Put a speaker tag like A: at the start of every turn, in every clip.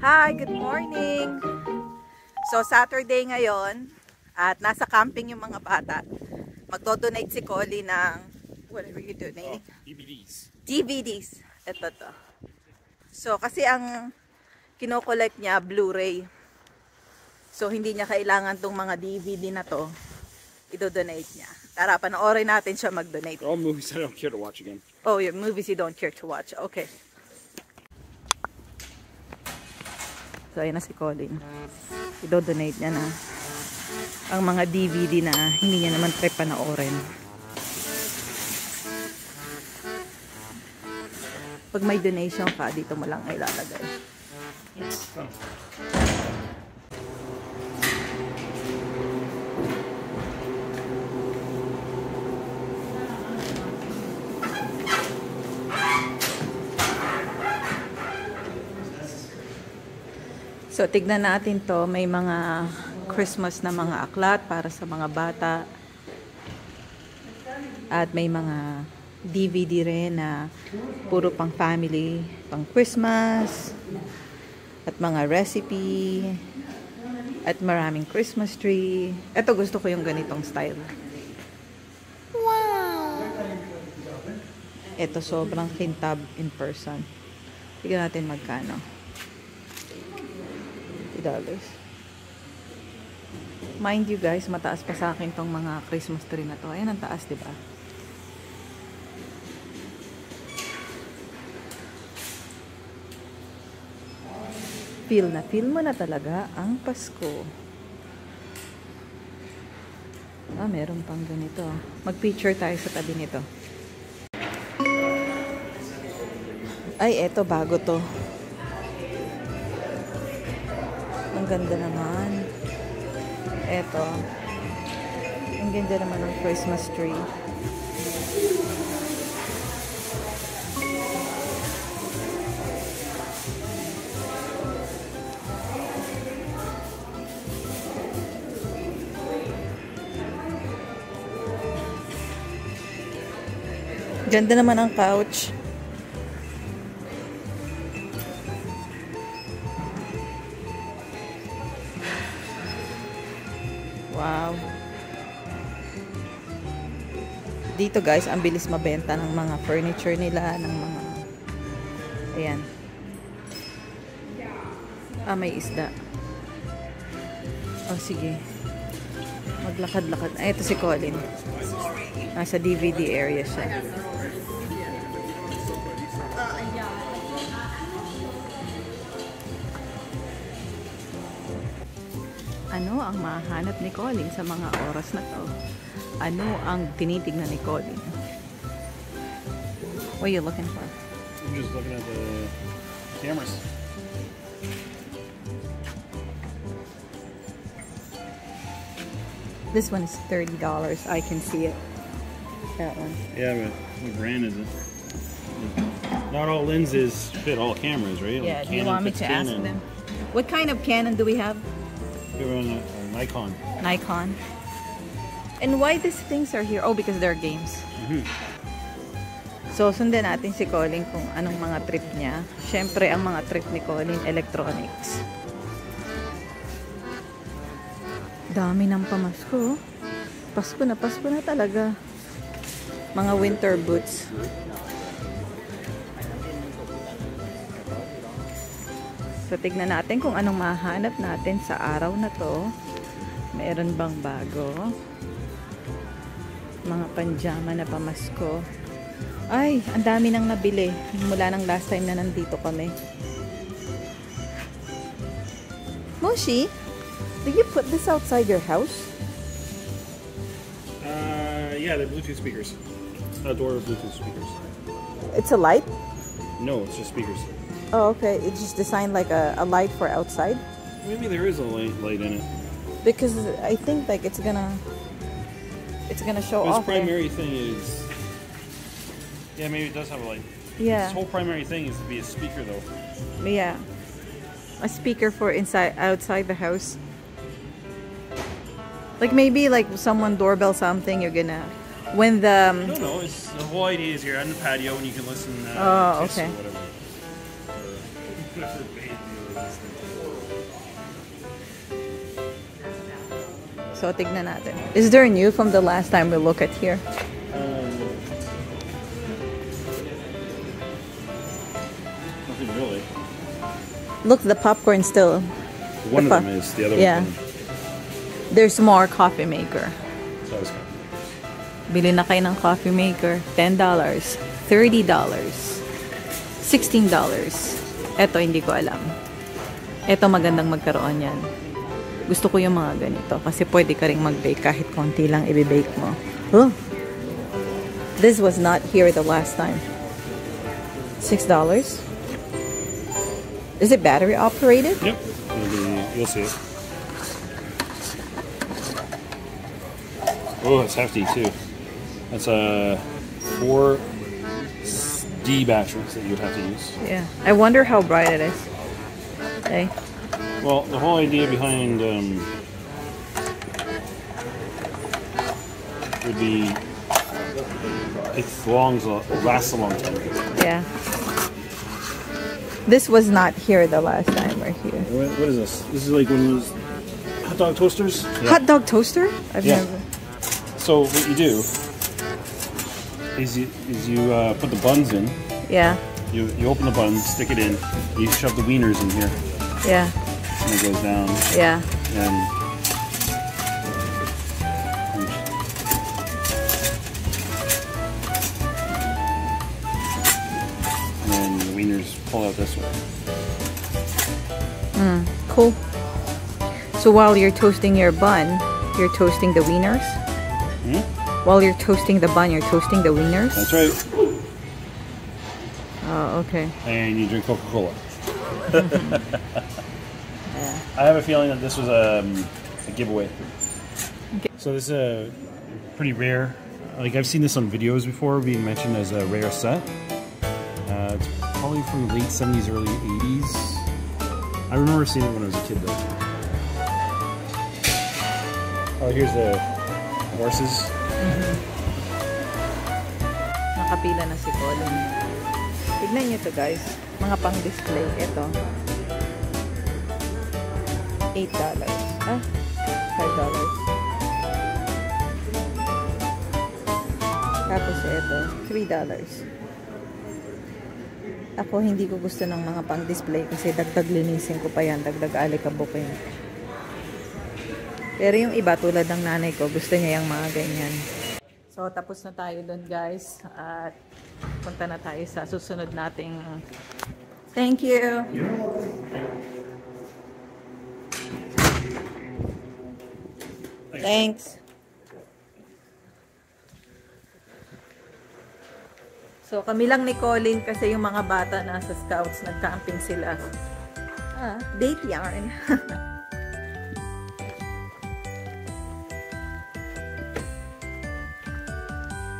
A: Hi, good morning! So, Saturday ngayon at nasa camping yung mga bata. Magdo-donate si Collie ng whatever you donate.
B: DVDs.
A: DVDs. Ito to. So, kasi ang kinokollect niya, Blu-ray. So, hindi niya kailangan tong mga DVD na to. I-donate niya. Tara, panoorin natin siya mag-donate.
B: They're all movies I don't care to watch again.
A: Oh, your movies you don't care to watch. Okay. So, ayan na si Colin. I-donate niya na ang mga DVD na hindi niya naman trip panoorin. Pag may donation ka, dito mo lang ilalagay. So, tignan natin to. May mga Christmas na mga aklat para sa mga bata. At may mga DVD rin na puro pang family, pang Christmas. At mga recipe. At maraming Christmas tree. Ito, gusto ko yung ganitong style. Wow! Ito, sobrang kintab in person. Tignan natin magkano. $50. Mind you guys, mataas pa sa akin tong mga Christmas tree na to. Ayan ang taas, diba? Feel mo na talaga ang Pasko. Ah, meron pang ganito. Mag-picture tayo sa tabi nito. Ay, eto, bago to. Ang ganda naman. Eto. Ang ganda naman ng Christmas tree. Ganda naman ang couch. Wow. Dito guys, ang bilis mabenta ng mga furniture nila, ng mga ayan. Ah, may isda. Oh, sige. Maglakad-lakad. Ay, ito si Colin. Nasa DVD area siya. Ano ang mahanap ni Colin sa mga oras na to? Ano ang tinitignan ni Colin? What are you looking for?
B: I'm just looking at the cameras.
A: This one is $30. I can see it. That one.
B: Yeah, but what brand is it? Not all lenses fit all cameras, right?
A: Yeah,
B: like
A: do you want me to ask them? What kind of Canon do we have?
B: We were on a Nikon.
A: Nikon. And why these things are here? Oh, because they're games. So, sundan natin si Colin kung anong mga trip niya. Siyempre, ang mga trip ni Colin, electronics. Dami ng pamasko. Pasko na talaga. Mga winter boots. So, tignan natin kung anong mahanap natin sa araw na to. Meron bang bago? Mga panjama na pamasko. Ay, ang dami nang nabili. Mula nang last time na nandito kami. Moshi, do you put this outside your house?
B: Yeah, they're Bluetooth speakers. Outdoor Bluetooth speakers.
A: It's a light?
B: No, it's just speakers.
A: Oh, okay. It's just designed like a light for outside?
B: Maybe there is a light in it.
A: Because I think like it's gonna show
B: His
A: off.
B: primary thing is... Yeah, maybe it does have a light.
A: Yeah.
B: His whole primary thing is to be a speaker, though.
A: Yeah. A speaker for outside the house. Like maybe like someone doorbell something, you're gonna... When the...
B: No, it's, the whole idea is you're on the patio and you can listen to
A: Oh,
B: Kiss
A: okay.
B: or whatever.
A: So, tignan natin. Is there new from the last time we look at here?
B: Nothing really.
A: Look, the popcorn still.
B: One
A: The
B: of them is, the other
A: yeah.
B: one.
A: There's more coffee maker.
B: So it's
A: Bili na kayo ng coffee maker. $10, $30, $16. Eto, hindi ko alam. Eto, magandang magkaroon yan. Gusto ko yung mga ganito kasi pwede ka ring mag-bake kahit konti lang i-bake mo. Oh. This was not here the last time. $6? Is it battery operated?
B: Yep. You'll see it. Oh, it's hefty too. That's a 4D batteries that you'd have to use.
A: Yeah. I wonder how bright it is. Okay.
B: Well, the whole idea behind would be it lasts a long time.
A: Yeah. This was not here the last time we're here.
B: What is this? This is like one of those hot dog toasters. Yeah.
A: Hot dog toaster? I've
B: Yeah.
A: never.
B: So what you do is you put the buns in.
A: Yeah.
B: You open the buns, stick it in. You shove the wieners in here,
A: Yeah.
B: and it goes down.
A: Yeah.
B: And then the wieners pull out this way.
A: Cool. So while you're toasting your bun, you're toasting the wieners?
B: Hmm?
A: While you're toasting the bun, you're toasting the wieners?
B: That's right.
A: Oh, okay.
B: And you drink Coca-Cola.
A: Yeah.
B: I have a feeling that this was a giveaway. So this is a pretty rare. Like I've seen this on videos before, being mentioned as a rare set. It's probably from the late 70s, early 80s. I remember seeing it when I was a kid though. Oh, here's the horses.
A: Nakapila na si Colin. Tignan nyo to guys. Mga pang-display. Ito. $8. Ah, $5. Tapos ito, $3. Ako hindi ko gusto ng mga pang-display kasi dagdag linisin ko pa yan, dagdag alikabukin. Pero yung iba tulad ng nanay ko, gusto niya yung mga ganyan. So tapos na tayo doon guys at punta na tayo sa susunod nating thank you. Thanks. So, kami lang ni Colin kasi yung mga bata nasa scouts, nag-camping sila. Date yarn.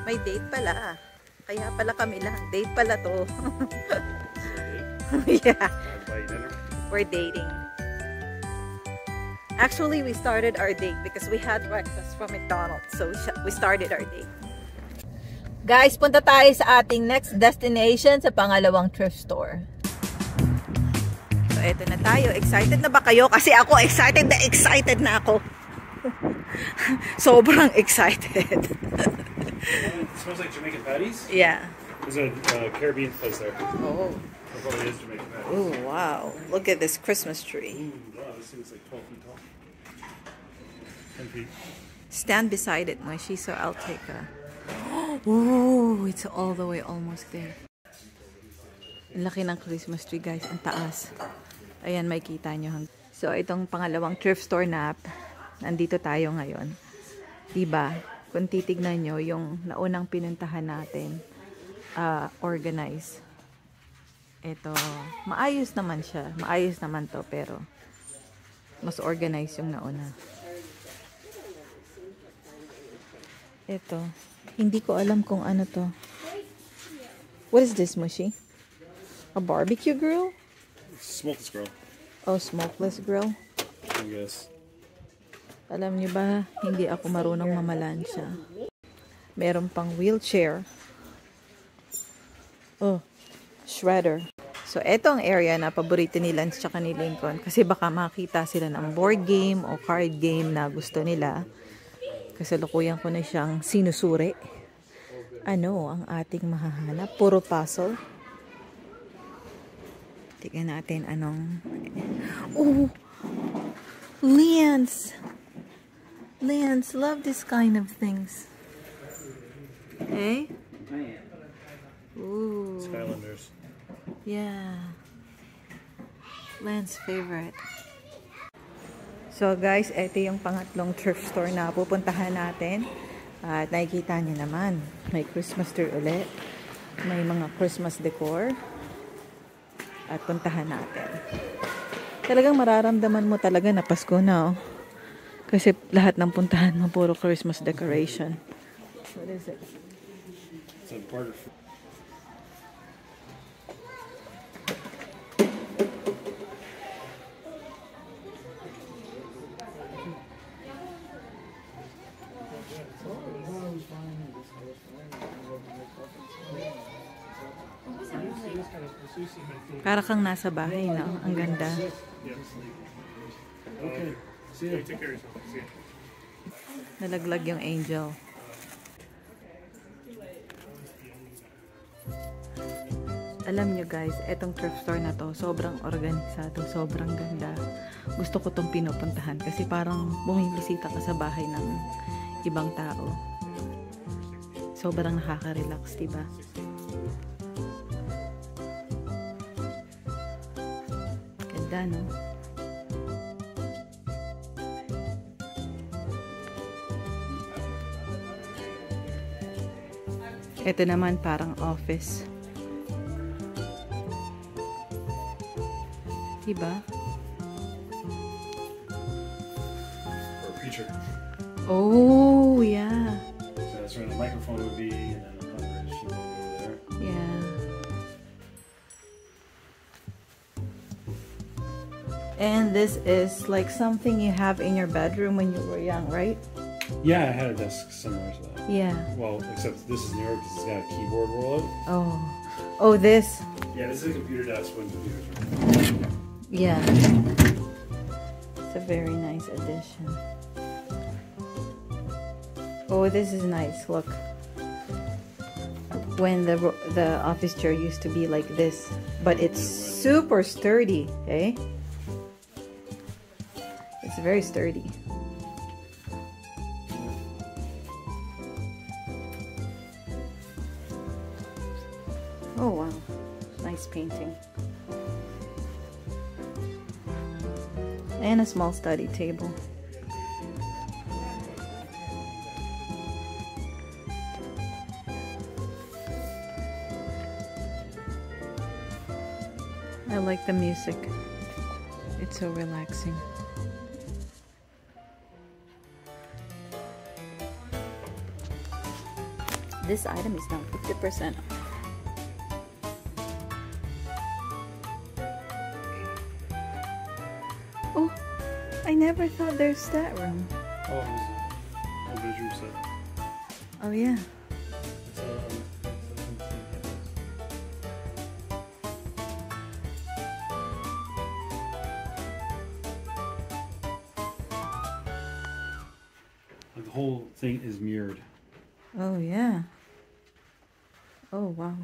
A: May date pala. Kaya pala kami lang. Date pala to. Yeah. We're dating. Actually, we started our date because we had breakfast from McDonald's. So, we started our date. Guys, punta tayo sa ating next destination sa pangalawang thrift store. So, eto na tayo. Excited na ba kayo? Kasi ako, excited na ako. Sobrang excited.
B: It smells like Jamaican patties.
A: Yeah.
B: There's a Caribbean place there.
A: Oh.
B: It probably is Jamaican patties.
A: Oh, wow. Look at this Christmas tree.
B: Ooh, wow, this thing's like 12 feet tall. 10 feet.
A: Stand beside it, Moishi, so I'll take a... Oh, it's all the way almost there. Ang laki ng Christmas tree, guys. Ang taas. Ayan, may kita nyo. So, itong pangalawang thrift store na nandito tayo ngayon. Diba? Kung titignan nyo, yung naunang pinuntahan natin, organized. Ito, maayos naman siya. Maayos naman to, pero mas organized yung nauna. Ito, hindi ko alam kung ano to. What is this, Mushy? A barbecue grill?
B: Smokeless grill,
A: Oh, smokeless grill.
B: I guess.
A: Alam niyo ba, hindi ako marunong mamalansya. Meron pang wheelchair. Oh, shredder. So, eto ang area na paborito ni Lance tsaka ni Lincoln. Kasi baka makita sila ng board game o card game na gusto nila. Kasalukuyan ko na siyang sinusuri. Ano ang ating mahahanap? Puro puzzle. Tignan natin anong... Oh! Lance! Lance, love this kind of things. Eh? Ooh.
B: Skylanders.
A: Yeah. Lance favorite. So guys, ito yung pangatlong thrift store na pupuntahan natin. At nakikita niyo naman, may Christmas tree ulit. May mga Christmas decor. At puntahan natin. Talagang mararamdaman mo talaga na Pasko na, oh. Kasi lahat ng puntahan mo puro Christmas decoration. What is it?
B: It's a barter.
A: Para kang nasa bahay, no? Ang ganda.
B: Okay. See you. Take care of yourself. See you.
A: Nalaglag yung angel. Alam nyo guys, etong thrift store na to, sobrang organisado, sobrang ganda. Gusto ko tong pinupuntahan kasi parang bumibisita ka sa bahay ng ibang tao. Sobrang nakaka-relax, diba? Ganda, no? Ito naman parang office. Diba?
B: Or a preacher.
A: Oh, yeah.
B: So that's where the microphone would be, and then a bridge would go there.
A: Yeah. And this is like something you have in your bedroom when you were young, right?
B: Yeah, I had a desk similar to that.
A: Yeah.
B: Well, except this is newer because it's got a keyboard rollout.
A: Oh. Oh, this.
B: Yeah, this is a computer desk when computers were.
A: Yeah. It's a very nice addition. Oh, this is nice. Look. When the office chair used to be like this, but it's super sturdy, eh? It's very sturdy. Oh wow, nice painting. And a small study table. I like the music. It's so relaxing. This item is now 50% off. Oh, I never thought there's that room.
B: Oh, it was a bedroom set.
A: Oh yeah.
B: The whole thing is mirrored.
A: Oh yeah. Oh wow.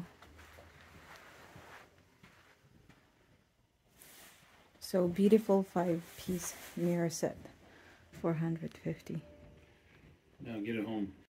A: So beautiful 5-piece mirror set. 450.
B: Now get it home.